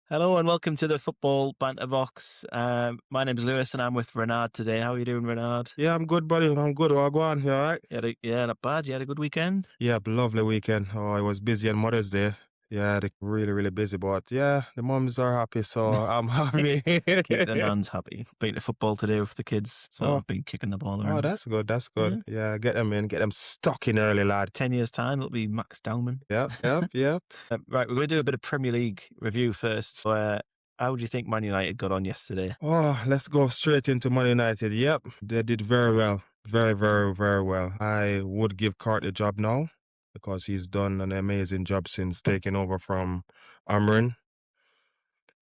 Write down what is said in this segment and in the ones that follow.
Hello and welcome to the Football Banter Box. My name's Lewis and I'm with Renard today. How are you doing, Renard? Yeah, I'm good, buddy. I'm good. Oh, go on. You all right? Yeah, not bad. You had a good weekend? Yeah, lovely weekend. Oh, I was busy on Mother's Day. Yeah, really, really busy. But yeah, the moms are happy, so I'm happy. Keep the nans happy. Been to football today with the kids, so oh, I've been kicking the ball oh, around. that's good. That's Yeah. good. Yeah, get them in. Get them stuck in early, lad. 10 years' time, it'll be Max Dowman. Yep, yep, yep. Right, we're going to do a bit of Premier League review first. So, how do you think Man United got on yesterday? Oh, let's go straight into Man United. Yep, they did very well. Very, very, very well. I would give Cart the job now because he's done an amazing job since taking over from Amrin.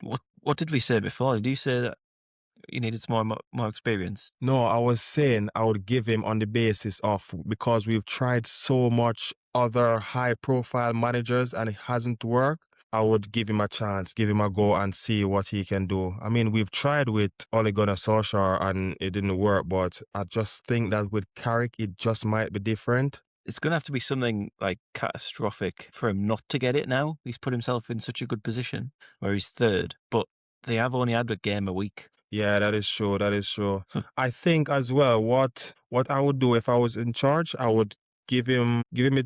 What did we say before? Did you say that you needed some more experience? No, I was saying I would give him on the basis of because we've tried so much other high profile managers and it hasn't worked. I would give him a chance, give him a go and see what he can do. I mean, we've tried with Ole Gunnar Solskjaer and it didn't work, but I just think that with Carrick, it just might be different. It's going to have to be something like catastrophic for him not to get it now. He's put himself in such a good position where he's third, but they have only had a game a week. Yeah, that is true. That is true. So I think as well, what I would do if I was in charge, I would give him a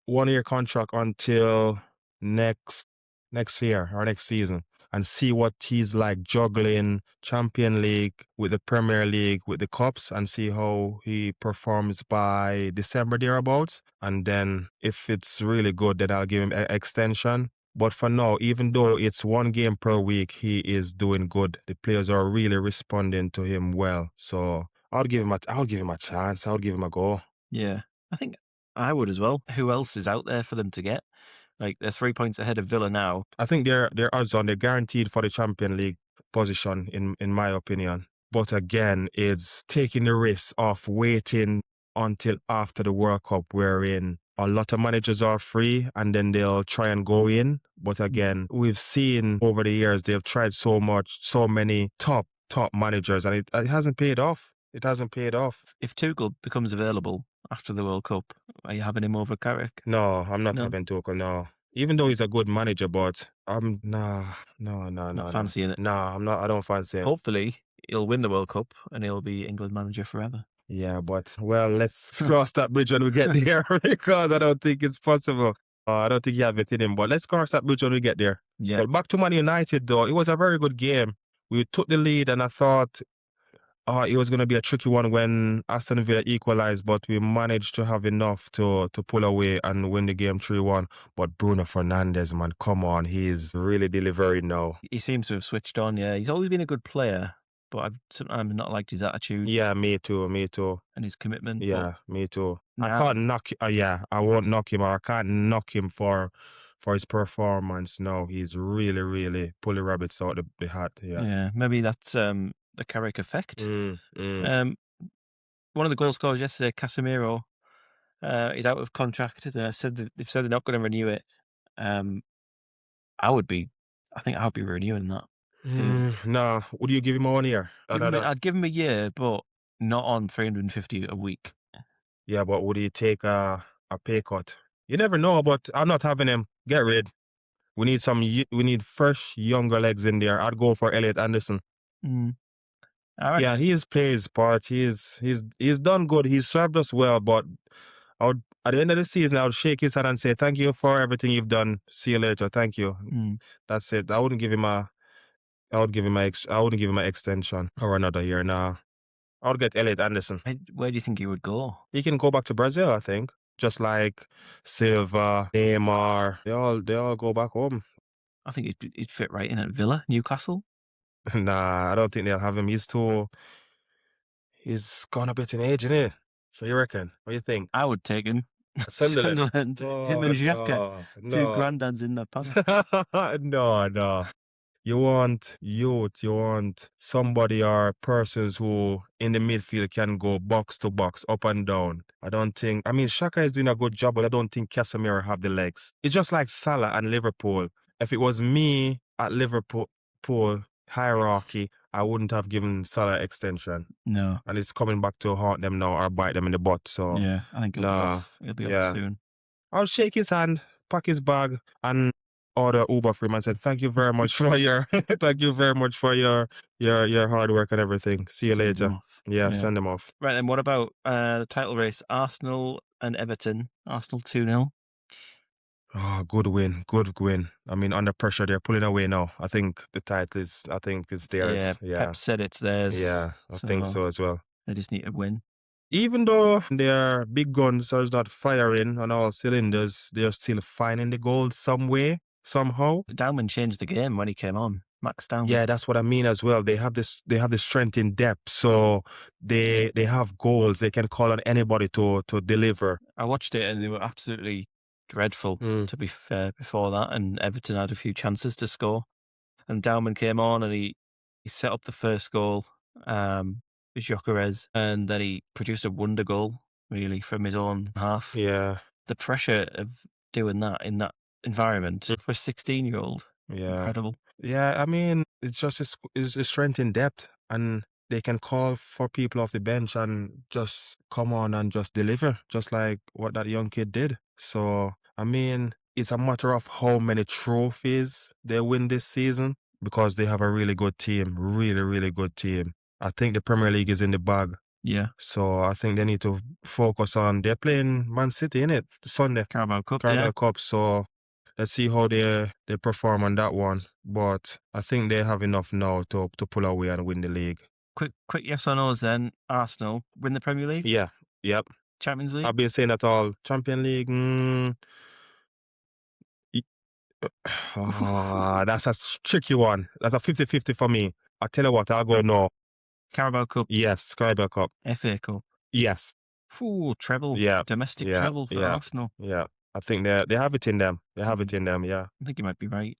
1 year contract until next next year or next season and see what he's like juggling Champion League with the Premier League with the cups and see how he performs by December thereabouts. And then if it's really good, then I'll give him an extension. But for now, even though it's 1 game per week, he is doing good. The players are really responding to him well. So I'll give him a chance. I'll give him a go. yeah, I think I would as well. Who else is out there for them to get? Like they're 3 points ahead of Villa now. I think they're odds on. They're guaranteed for the Champion League position, in my opinion. But again, it's taking the risk of waiting until after the World Cup, wherein a lot of managers are free and then they'll try and go in. But again, we've seen over the years they've tried so many top managers, and it hasn't paid off. It hasn't paid off. If Tuchel becomes available after the World Cup, are you having him over Carrick? No, I'm not No, having Tuchel. No, even though he's a good manager, but I'm not fancying it. no. I'm not. I don't fancy it. Hopefully, he'll win the World Cup and he'll be England manager forever. Yeah, but well, let's cross that bridge when we get there because I don't think it's possible. I don't think you have it in him, but let's cross that bridge when we get there. Yeah, But back to Man United, though, it was a very good game. We took the lead, and I thought it was going to be a tricky one when Aston Villa equalized, but we managed to have enough to pull away and win the game 3-1. But Bruno Fernandes, man, come on, he's really delivering now. he seems to have switched on. Yeah, he's always been a good player, but I've sometimes not liked his attitude Yeah, me too, me too. and his commitment. Yeah, me too. I Now, can't knock. Yeah, I won't knock him, or I can't knock him for his performance. No, he's really, really pulling rabbits out the hat. Yeah. yeah, maybe that's the Carrick effect. Mm, mm. One of the goal scorers yesterday, Casemiro, is out of contract. They've said they're not going to renew it. I think I would be renewing that. Nah, would you give him a 1 year? I'd give him a year, but not on 350 a week. Yeah, but would he take a pay cut? You never know, but I'm not having him. Get rid. We need we need fresh, younger legs in there. I'd go for Elliot Anderson. Mm. All right. Yeah, he's played his part. He's done good. He's served us well, but at the end of the season, I would shake his hand and say, thank you for everything you've done. See you later. Thank you. That's it. I wouldn't give him I wouldn't give him an extension or another year. Nah. I would get Elliot Anderson. Where do you think he would go? He can go back to Brazil, I think. Just like Silva, Neymar, they all go back home. I think he'd fit right in at Villa, Newcastle. Nah, I don't think they'll have him. He's gone a bit in age, innit? So you reckon? What do you think? I would take him. Sunderland. Him and Xhaka. Two granddads in the past. No. You want youth, you want somebody or persons who in the midfield can go box to box, up and down. I mean, Shaka is doing a good job, but I don't think Casemiro have the legs. It's just like Salah and Liverpool. If it was me at Liverpool hierarchy, I wouldn't have given Salah extension. No. And it's coming back to haunt them now or bite them in the butt. So yeah, I think he'll be off. He'll be off soon. I'll shake his hand, pack his bag, and order Uber for him and said, "Thank you very much for your thank you very much for your hard work and everything. See you Send them later." off. Yeah, Yeah. send them off. Right then, what about the title race? Arsenal and Everton. Arsenal 2-0. Oh, good win, good win. I mean, under pressure, they're pulling away now. I think the title is, I think it's Yeah, theirs. Yeah, Pep said it's theirs, yeah, I think so so as well. they just need to win. Even though their big guns are not firing on all cylinders, they're still finding the goals some way, somehow. Dowman changed the game when he came on. Max Dowman. Yeah, that's what I mean as well. They have the strength in depth, so they have goals. They can call on anybody to deliver. I watched it and they were absolutely dreadful, Mm, to be fair, before that. And Everton had a few chances to score. And Dowman came on and he set up the first goal, Gyökeres, and then he produced a wonder goal, really, from his own half. yeah, The pressure of doing that in that environment mm, for a 16-year-old, yeah, incredible. yeah. I mean, it's just a strength in depth, and they can call for people off the bench and just come on and just deliver, just like what that young kid did. So, I mean, it's a matter of how many trophies they win this season because they have a really good team, really, really good team. I think the Premier League is in the bag. Yeah. So I think they need to focus on they're playing Man City in it Sunday, Carabao Cup, yeah. Carabao Cup. So let's see how they perform on that one. But I think they have enough now to pull away and win the league. Quick yes or no's then. Arsenal win the Premier League, Yeah, yep. Champions League. I've been saying that all. Champion League. Y- that's a tricky one. That's a 50-50 for me. I tell you what, I'll go no. Carabao Cup, Yes, Carabao Cup. FA Cup. Yes. Ooh, treble, Yeah. domestic Yeah. treble for Yeah. Arsenal. Yeah. I think they have it in them. They have it Mhm. in them. Yeah. I think you might be right.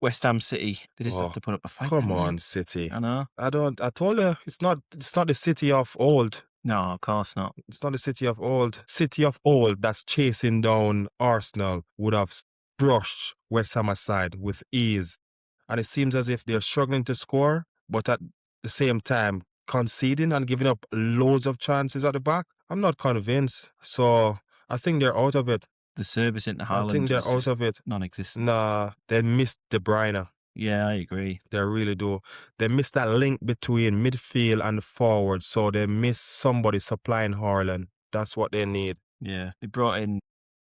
West Ham City, they just have Oh, to put up a fight, come don't they? on, City. I know. I told you it's not the City of old. No, of course not. It's not the City of old. City of old that's chasing down Arsenal would have brushed West Ham aside with ease. And it seems as if they're struggling to score, but at the same time conceding and giving up loads of chances at the back. I'm not convinced. So I think they're out of it. The service into I think Haaland they're was out just of it. non-existent. Nah, they missed De Bruyne. Yeah, I agree. They really do. They miss that link between midfield and forward, so they miss somebody supplying Haaland. That's what they need. Yeah, they brought in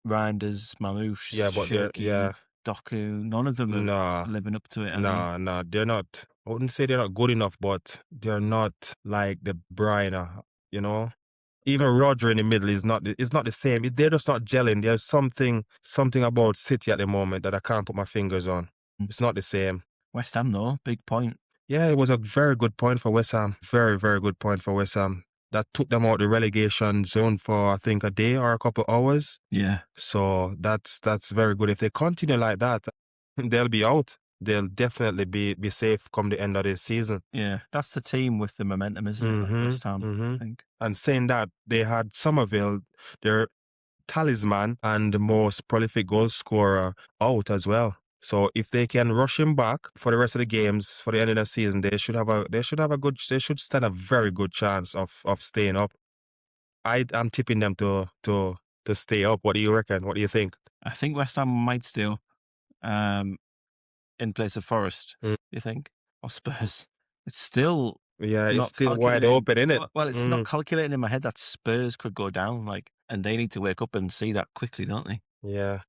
Reinders, Mamouche, Yeah, but they're Shirky, Doku. None of them are nah, living up to it, are they? nah. They're not. I wouldn't say they're not good enough, but they're not like the Bruyne. You know, even Roger in the middle is not. It's not the same. They're just not gelling. There's something about City at the moment that I can't put my fingers on. Mm. It's not the same. West Ham, though, big point. Yeah, it was a very good point for West Ham. Very, very good point for West Ham. That took them out the relegation zone for I think a day or a couple hours. Yeah, So that's very good. If they continue like that, they'll be out. They'll definitely be safe come the end of the season. yeah. That's the team with the momentum, isn't it? Like Mm-hmm. West Ham, Mm-hmm. I think. And saying that, they had Somerville, their talisman and the most prolific goal scorer, out as well. So if they can rush him back for the rest of the games for the end of the season, they should stand a very good chance of staying up. I'm tipping them to stay up. What do you reckon? What do you think? I think West Ham might still, um, in place of Forest. Mm. You think, or Spurs? It's still Yeah, it's not still wide calculating. open, isn't it? Well, it's not calculating in my head that Spurs could go down, like, and they need to wake up and see that quickly, don't they? Yeah.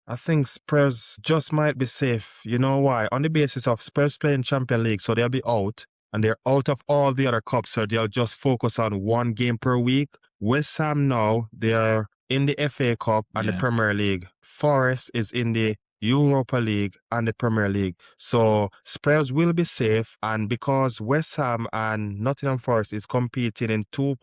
I think Spurs just might be safe. You know why? On the basis of Spurs playing Champions League, so they'll be out, and they're out of all the other cups, so they'll just focus on one game per week. West Ham now, they're in the FA Cup and the Yeah. Premier League. Forest is in the Europa League and the Premier League. So Spurs will be safe, and because West Ham and Nottingham Forest is competing in two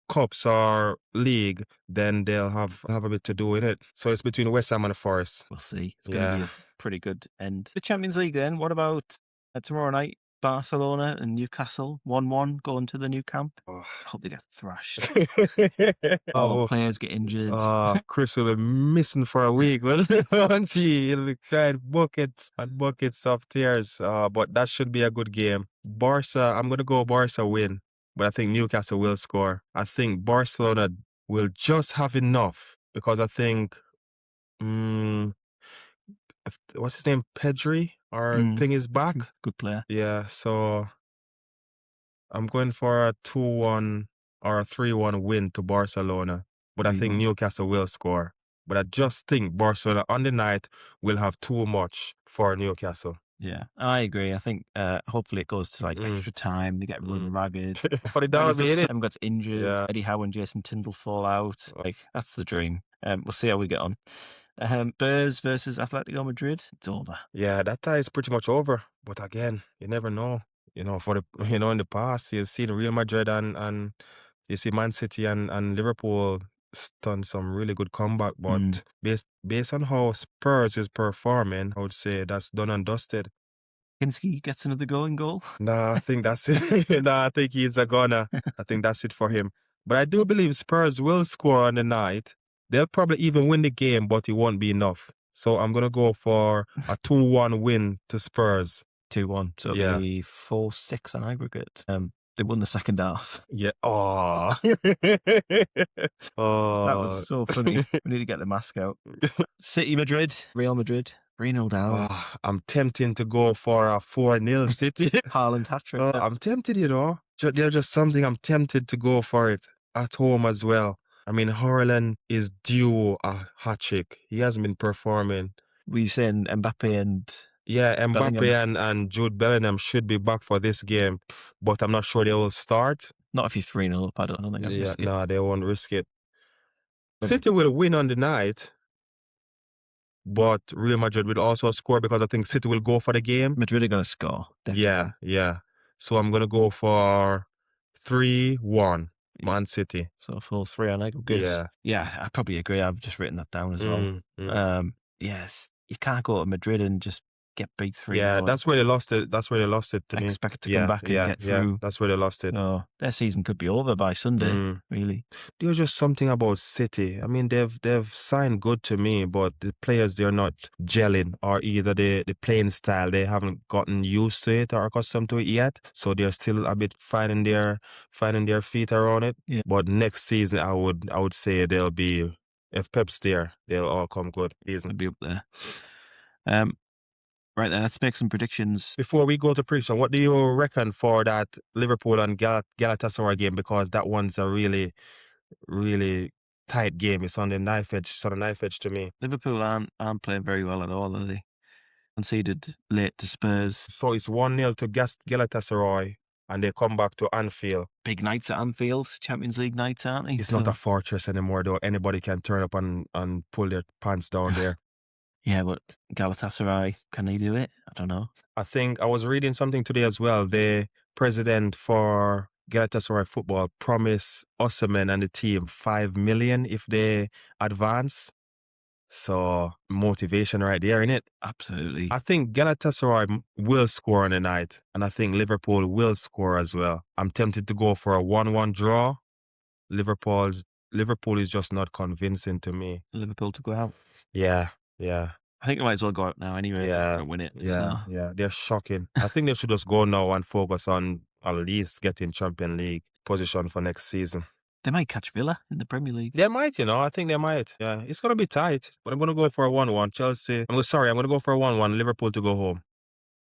cups or league, then they'll have a bit to do in it. So it's between West Ham and Forest. We'll see. It's going to be Yeah. a pretty good end. The Champions League then, what about tomorrow night? Barcelona and Newcastle, 1-1 going to the new camp. Oh. I hope they get thrashed. All the players get injured. Chris will be missing for a week, won't he? He'll be crying buckets and buckets of tears. But that should be a good game. Barca, I'm going to go Barca win, but I think Newcastle will score. I think Barcelona will just have enough because I think Mm, what's his name? Pedri or Mm, thing is back. good player. Yeah, so I'm going for a 2-1 or a 3-1 win to Barcelona, but I think 3-1. Newcastle will score. But I just think Barcelona on the night will have too much for Newcastle. Yeah, I agree. I think hopefully it goes to like Mm, extra time. They get everyone mm. ragged. For the Ready derby, for innit? Sam gets injured. Yeah. Eddie Howe and Jason Tyndall fall out. Like that's the dream. We'll see how we get on. Spurs versus Atletico Madrid. It's over. Yeah, that tie is pretty much over. But again, you never know. For the in the past, you've seen Real Madrid and you see Man City and Liverpool done some really good comeback. Mm. But based on how Spurs is performing, I would say that's done and dusted. Kinski gets another going goal. Nah, I think that's it. Nah, I think he's a goner. I think that's it for him. But I do believe Spurs will score on the night. They'll probably even win the game, but it won't be enough. So I'm gonna go for a 2-1 win to Spurs. 2-1. So it'll Yeah. be 4-6 on aggregate. They won the second half. Yeah. Oh. That was Oh. so funny. We need to get the mask out. City Madrid, Real Madrid, 3-0 down. Oh, I'm tempting to go for a 4-0 City. Haaland hat trick. I'm tempted. There's just something I'm tempted to go for it at home as well. I mean, Haaland is due a hat trick. He hasn't been performing. Were you saying Mbappe and Yeah, Mbappe Bellingham? and Jude Bellingham should be back for this game, but I'm not sure they will start. Not if you're 3-0 up. I don't think I'd Yeah, risk it. no, they won't risk it. But City will win on the night, but Real Madrid will also score because I think City will go for the game. Madrid are going to score, Yeah, definitely. yeah. So I'm gonna go for 3-1 Man City. So full 3 on aggregate. Yeah. Yeah, I probably agree. I've just written that down as well. Mm. Yes, you can't go to Madrid and just get beat Yeah, 3-0 and that's where they lost it. That's where they lost it to me. expect to come Yeah, back and yeah, get yeah. through. That's where they lost it. So their season could be over by Sunday, Mm. really. There's just something about City. I mean, they've signed good to me, but the players they're not gelling, or either the playing style they haven't gotten used to it or accustomed to it yet. So they're still a bit finding their feet around it. Yeah, But next season, I would say they'll be, if Pep's there, they'll all come good season. they'll be up there. Um, right then, let's make some predictions. Before we go to prediction, what do you reckon for that Liverpool and Galatasaray game? Because that one's a really, really tight game. It's on the knife edge. It's on the knife edge to me. Liverpool aren't playing very well at all, are they? Conceded late to Spurs. So it's 1-0 to Galatasaray, and they come back to Anfield. Big nights at Anfield, Champions League nights, aren't they? It's not a fortress anymore, though. Anybody can turn up and pull their pants down there. Yeah, but Galatasaray, can they do it? I don't know. I think I was reading something today as well. The president for Galatasaray football promised Osimhen and the team 5 million if they advance. So motivation right there, innit? Absolutely. I think Galatasaray will score on the night, and I think Liverpool will score as well. I'm tempted to go for a 1-1 draw. Liverpool is just not convincing to me. Liverpool to go out. Yeah, yeah, I think they might as well go out now anyway. They're yeah, going to win it. yeah, So yeah. They're shocking. I think they should just go now and focus on at least getting Champions League position for next season. they might catch Villa in the Premier League. They might, I think they might. Yeah, it's gonna be tight, but I'm gonna go for a 1-1. Chelsea. I'm gonna go for a 1-1. Liverpool to go home.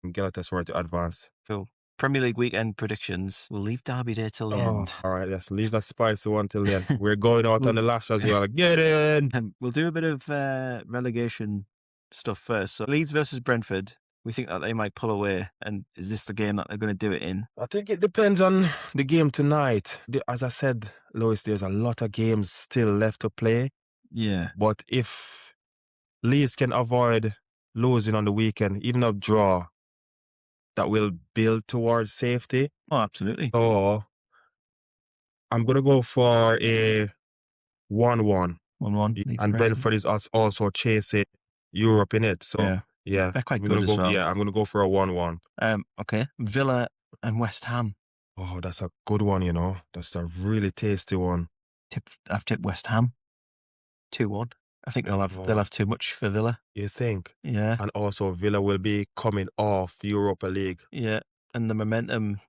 And Galatasaray to advance. Cool. Premier League weekend predictions. We'll leave Derby Day till the end. All right, yes, leave that spicy one till then. We're going out on the lash as well. Get in. We'll do a bit of relegation stuff first. So Leeds versus Brentford. We think that they might pull away. And is this the game that they're going to do it in? I think it depends on the game tonight. As I said, Lois, there's a lot of games still left to play. Yeah. But if Leeds can avoid losing on the weekend, even a draw, that will build towards safety. Oh, absolutely. So I'm going to go for a 1-1. 1-1. And Brentford is also chasing Europe in it. So, yeah. They're quite I'm good gonna as go, well. Yeah, I'm going to go for a 1-1. Okay. Villa and West Ham. Oh, that's a good one, That's a really tasty one. I've tipped West Ham 2-1. I think they'll have too much for Villa. You think? Yeah. And also Villa will be coming off Europa League. Yeah. And the momentum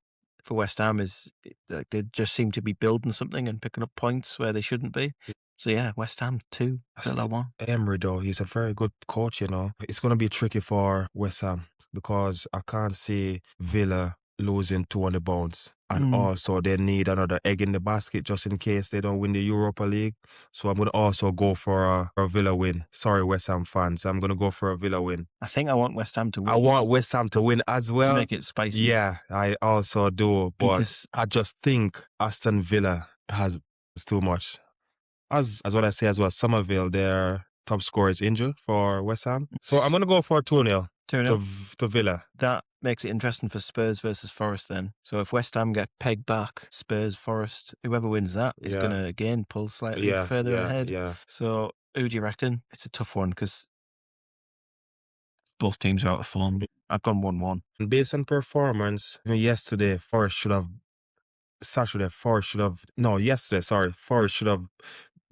for West Ham is like they just seem to be building something and picking up points where they shouldn't be. So yeah, West Ham 2, That's Villa it. 1. Emery, though, he's a very good coach, you know. It's going to be tricky for West Ham because I can't see Villa losing 2 on the bounce. And Mm. also, they need another egg in the basket just in case they don't win the Europa League. So I'm going to also go for a Villa win. Sorry, West Ham fans. I'm going to go for a Villa win. I think I want West Ham to I win want West Ham to win as to well. make it spicy Yeah, I also do. But because I just think Aston Villa has too much. As what I say as well, Somerville, their top scorer is injured for West Ham. So I'm it's going to go for 2-0 2-0. to Villa. That makes it interesting for Spurs versus Forest then. So if West Ham get pegged back, Spurs, Forest, whoever wins that is going Yeah, to again pull slightly yeah, further yeah, ahead. yeah. So who do you reckon? It's a tough one because both teams are out of form. I've gone 1-1. Based on performance, yesterday, Forest should have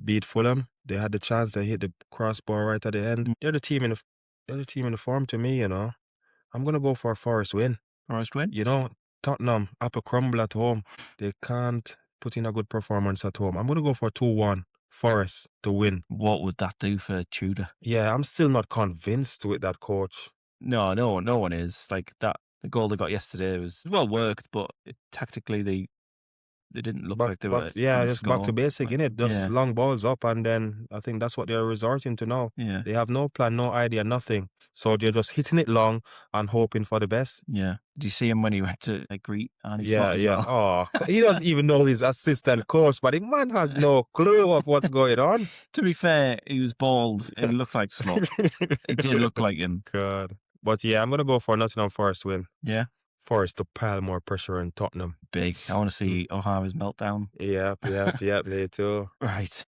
beat Fulham. They had the chance, they hit the crossbar right at the end. Mm. They're the team in the form to me, you know. I'm going to go for a Forest win. Forest win? You know, Tottenham, apple crumble at home. They can't put in a good performance at home. I'm going to go for 2-1 Forest to win. What would that do for Tudor? Yeah, I'm still not convinced with that coach. No one is. Like that, the goal they got yesterday was well worked, but tactically they didn't look like they were Yeah, going to just back to score. basic, innit? Just Yeah, long balls up, and then I think that's what they're resorting to now. yeah, They have no plan, no idea, nothing. So they're just hitting it long and hoping for the best. yeah. Did you see him when he went to like greet Arnie Yeah, Slot as yeah. well? Oh, he doesn't even know his assistant coach, but the man has no clue of what's going on. To be fair, he was bald. He looked like Slot. He did look like him. God. But yeah, I'm gonna go for Nottingham Forest win. Yeah, Forest to pile more pressure on Tottenham. big. I want to Mm. see O'Hara's meltdown. Yep, me too. Right,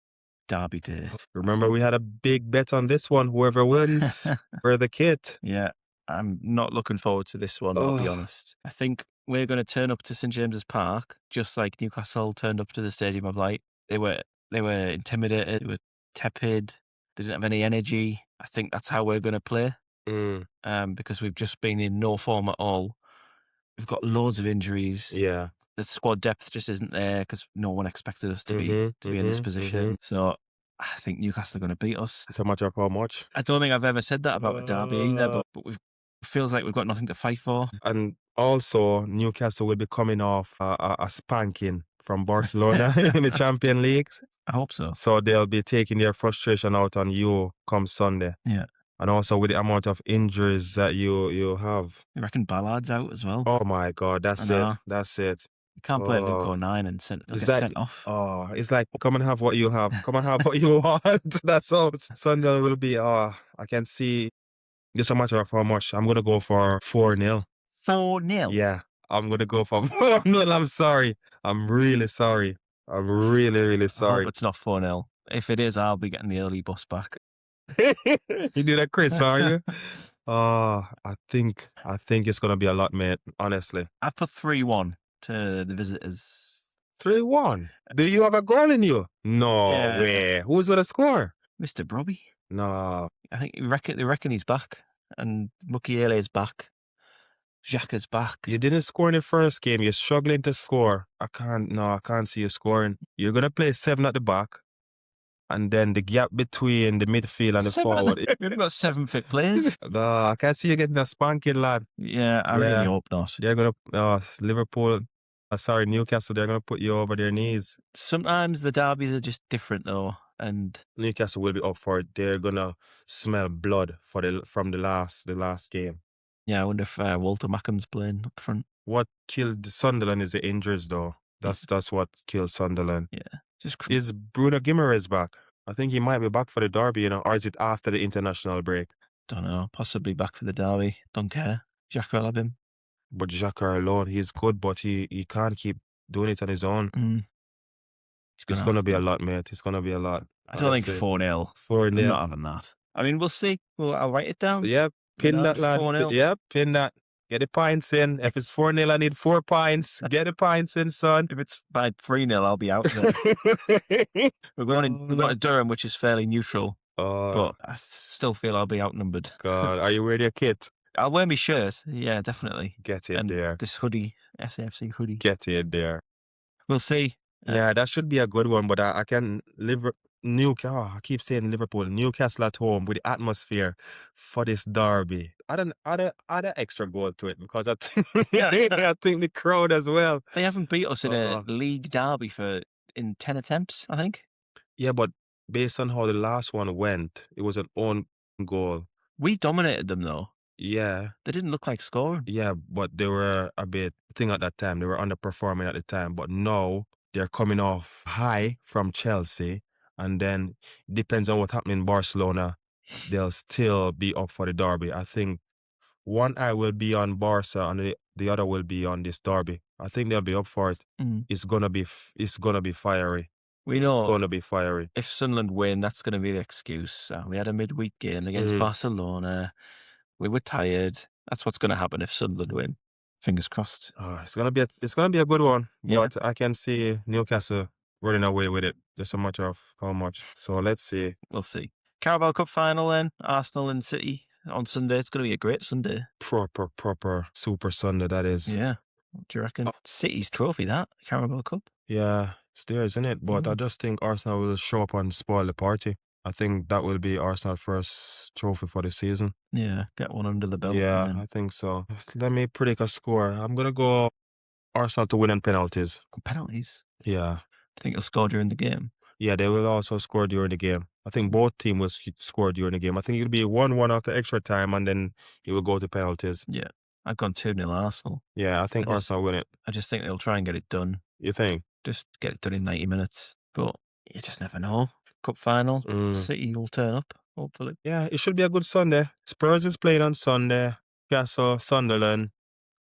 Derby Day. Remember, we had a big bet on this one. Whoever wins, for the kit. Yeah, I'm not looking forward to this one, I'll be Oh, honest. I think we're going to turn up to St James's Park, just like Newcastle turned up to the Stadium of Light. They were intimidated, they were tepid, they didn't have any energy. I think that's how we're going to play, mm, because we've just been in no form at all. We've got loads of injuries. yeah. The squad depth just isn't there because no one expected us to be in this position. So I think Newcastle are going to beat us. It's a matter of how much. I don't think I've ever said that about a derby either, Uh, but feels like we've got nothing to fight for. and also, Newcastle will be coming off a spanking from Barcelona in the Champions League. I hope so. So they'll be taking their frustration out on you come Sunday. Yeah. And also with the amount of injuries that you have. You reckon Ballard's out as well? Oh my God, I that's it. know. That's it. You can't play Luke Oh, O'Nine and they'll it's get like, sent off. oh, it's like, come and have what you have. Come and have what you want. That's all Sunday will be. Oh, I can see. Just a matter of how much. I'm going to go for 4-0. 4-0. Yeah, I'm going to go for 4-0. I'm sorry. I'm really sorry. I'm really, really I hope sorry. it's not 4-0. If it is, I'll be getting the early bus back. You do that, Chris, are you? Oh, I think it's gonna be a lot, mate. Honestly, I put 3-1 to the visitors. 3-1. Do you have a goal in you? No Yeah. way. Who's gonna score? Mr. Brobby. No, I think they reckon he's back. And Mukiele's back. Xhaka's back. you didn't score in the first game. You're struggling to score. I can't see you scoring. You're gonna play 7 at the back, and then the gap between the midfield and the 7 forward. We've got 7 fit players. No, I can't see you getting a spanking, lad. Yeah, I Yeah. really hope not. They're gonna Liverpool. Newcastle. They're gonna put you over their knees. Sometimes the derbies are just different though, and Newcastle will be up for it. They're gonna smell blood from the last game. yeah, I wonder if Walter Mackham's playing up front. What killed Sunderland is the injuries, though. That's what killed Sunderland. Yeah, just Is Bruno Guimaraes back? I think he might be back for the derby, or is it after the international break? don't know, possibly back for the derby. Don't care. Xhaka will have him. But Xhaka alone, he's good, but he can't keep doing it on his own. It's gonna be a lot, mate. It's gonna be a lot. I don't think Honestly. 4-0. 4-0. I'm not having that. I mean, we'll see. I'll write it down. Yep, pin that, lad. 4-0. Yep, pin that. Get the pints in. If it's 4-0, I need 4 pints. Get the pints in, son. If it's by 3-0, I'll be out there. We're going to Durham, which is fairly neutral, Oh, but I still feel I'll be outnumbered. God. Are you wearing your kit? I'll wear my shirt. Yeah, definitely. Get in And there. this hoodie, SAFC hoodie. Get in there. We'll see. Yeah, that should be a good one, but I can live Newcastle. I keep saying Liverpool. Newcastle at home with the atmosphere for this derby. Add an extra goal to it because I think, I think the crowd as well. They haven't beat us in a Uh, league derby in 10 attempts, I think. yeah, but based on how the last one went, it was an own goal. We dominated them though. Yeah, They didn't look like scoring. yeah, but they were a bit thing at that time. They were underperforming at the time, but now they're coming off high from Chelsea, and then depends on what happens in Barcelona. They'll still be up for the derby. I think one eye will be on Barca and the other will be on this derby. I think they'll be up for it. Mm. It's gonna be fiery. We It's know gonna be fiery. if Sunderland win, that's going to be the excuse. We had a midweek game against Mm. Barcelona. We were tired. That's what's going to happen if Sunderland win. Fingers crossed. It's gonna be a good one, Yeah, but I can see Newcastle running away with it. Just a matter of how much. So let's see. we'll see. Carabao Cup final then, Arsenal and City on Sunday. It's going to be a great Sunday. Proper Super Sunday that is. Yeah. What do you reckon? City's trophy, that Carabao Cup. Yeah, it's there, isn't it? But I Mm. just think Arsenal will show up and spoil the party. I think that will be Arsenal's first trophy for the season. Yeah, get one under the belt and Yeah, then I think so. Let me predict a score. I'm gonna go Arsenal to win on penalties. penalties. Yeah. I think they'll score during the game. Yeah, they will also score during the game. I think both teams will score during the game. I think it'll be 1-1 after extra time and then it will go to penalties. Yeah. I've gone 2-0 Arsenal. Yeah, I I think just, Arsenal win it. I just think they'll try and get it done. You think? Just get it done in 90 minutes. But you just never know. Cup final, Mm. City will turn up, hopefully. Yeah, it should be a good Sunday. Spurs is playing on Sunday. Castle, Sunderland,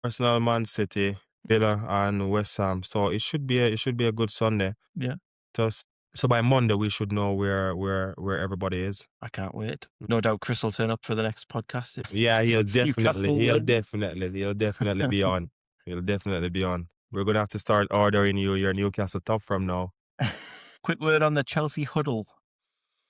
Arsenal, Man City, Villa, and West Ham. So it should be a good Sunday. Yeah, Just so by Monday we should know where everybody is. I can't wait. No doubt Chris will turn up for the next podcast if Yeah, Newcastle win. he'll definitely be on. He'll definitely be on. We're gonna have to start ordering you your Newcastle top from now. Quick word on the Chelsea huddle.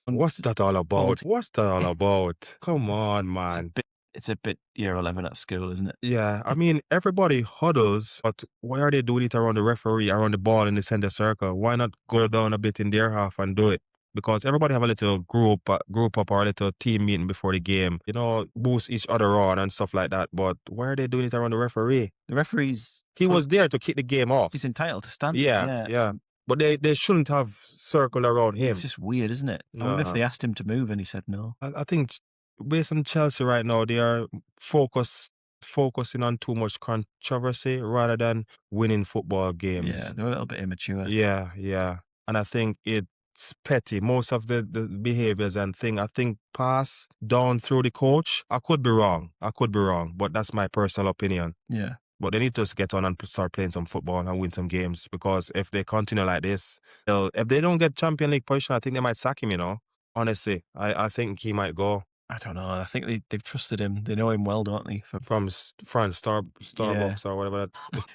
What's that all about? What's that all about? Come on, It's a man. bit, it's a bit year 11 at school, isn't it? Yeah, I mean everybody huddles, but why are they doing it around the referee, around the ball in the center circle? Why not go down a bit in their half and do it? Because everybody have a little group up or a little team meeting before the game, boost each other on and stuff like that. But why are they doing it around the referee? The referee's He was there to kick the game off. he's entitled to stand. Yeah, Yeah. yeah. But they shouldn't have circled around him. It's just weird, isn't it? I wonder if they asked him to move and he said no. I think based on Chelsea right now, they are focusing on too much controversy rather than winning football Yeah, games. they're a little bit immature. Yeah, yeah. And I think it's petty. Most of the behaviors and thing, I think pass down through the coach. I could be wrong, but that's my personal opinion. Yeah. But they need to just get on and start playing some football and win some games because if they continue like this, if they don't get Champions League position, I think they might sack him. Honestly, I think he might go I don't know. I think they've trusted him. They know him well, don't they? from France, Starbucks or whatever.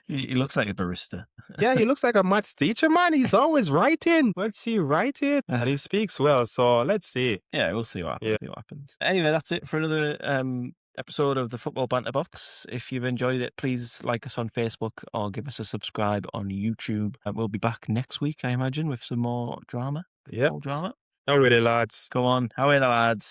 He looks like a barista. Yeah, he looks like a maths teacher, man. He's always writing. What's he writing? And he speaks well, so let's see. Yeah, we'll see what happens. Yeah. See what happens. Anyway, that's it for another episode of the Football Banter Box. If you've enjoyed it, please like us on Facebook or give us a subscribe on YouTube. We'll be back next week, I imagine, with some more drama. Yeah. Football drama. Already, lads. Go on. How are the lads?